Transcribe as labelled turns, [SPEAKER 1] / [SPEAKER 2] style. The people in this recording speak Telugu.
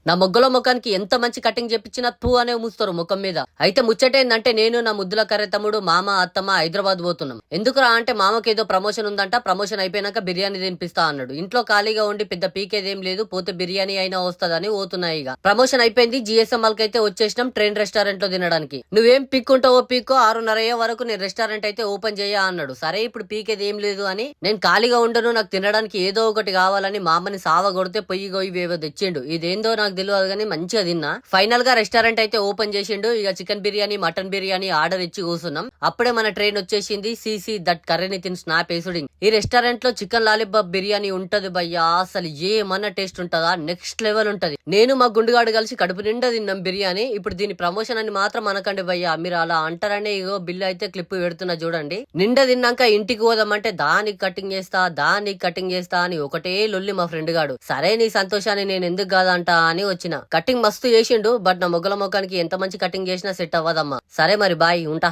[SPEAKER 1] నా మొగ్గల ముఖానికి ఎంత మంచి కటింగ్ చెప్పించినా తూ అనే మూస్తారు ముఖం మీద. అయితే ముచ్చటేందంటే నేను నా ముద్దుల కర్రె తమ్ముడు మామ అత్తమ్మ హైదరాబాద్ పోతున్నాం. ఎందుకురా అంటే మామకి ఏదో ప్రమోషన్ ఉందంట, ప్రమోషన్ అయిపోయినాక బిర్యానీ తినిపిస్తా అన్నాడు. ఇంట్లో ఖాళీగా ఉండి పెద్ద పీకేదేం లేదు, పోతే బిర్యానీ అయినా వస్తుందని పోతున్నాయి. ఇక ప్రమోషన్ అయిపోయింది, జిఎస్ఎంఎల్ కి అయితే వచ్చేసినాం ట్రైన్ రెస్టారెంట్ లో తినడానికి. నువ్వేం పిక్కుంటావో పీక్కో, 6:30 వరకు నేను రెస్టారెంట్ అయితే ఓపెన్ చేయ అన్నాడు. సరే ఇప్పుడు పీకేది ఏం లేదు అని నేను ఖాళీగా ఉండను, నాకు తినడానికి ఏదో ఒకటి కావాలని మామని సావ కొడితే పొయ్యి గొయ్యి తెచ్చిండు. ఇదేందో నాకు తెలియదు కానీ మంచిగా తిన్నా. ఫైనల్ గా రెస్టారెంట్ అయితే ఓపెన్ చేసిండు. ఇక chicken biryani mutton biryani order ఇచ్చి కూర్చున్నాం. అప్పుడే మన ట్రైన్ వచ్చేసింది. సీసీ దట్ కర్రీని తిని స్నాప్ వేసుడి. ఈ రెస్టారెంట్ లో చికెన్ లాలీపాప్ బిర్యానీ ఉంటది భయ్యా, అసలు ఏమన్నా టేస్ట్ ఉంటదా, నెక్స్ట్ లెవెల్ ఉంటది. నేను మా గుండుగాడు కలిసి కడుపు నిండా తిన్నాం బిర్యానీ. ఇప్పుడు దీని ప్రమోషన్ అని మాత్రం అనకండి భయ్యా, మీరు అలా అంటారనే ఇగో బిల్లు అయితే క్లిప్ పెడుతున్నా చూడండి. నిండా తిన్నాక ఇంటికి పోదామంటే దానికి కటింగ్ చేస్తా అని ఒకటే లొల్లి మా ఫ్రెండ్ గాడు. సరే నీ సంతోషాన్ని నేను ఎందుకు కాదంటా అని వచ్చిన. కటింగ్ మస్తు చేసిండు, బట్ నా మొగ్గల ముఖానికి ఎంత మంచి కటింగ్ చేసినా సెట్ అవ్వదమ్మా. సరే మరి బాయ్, ఉంటా.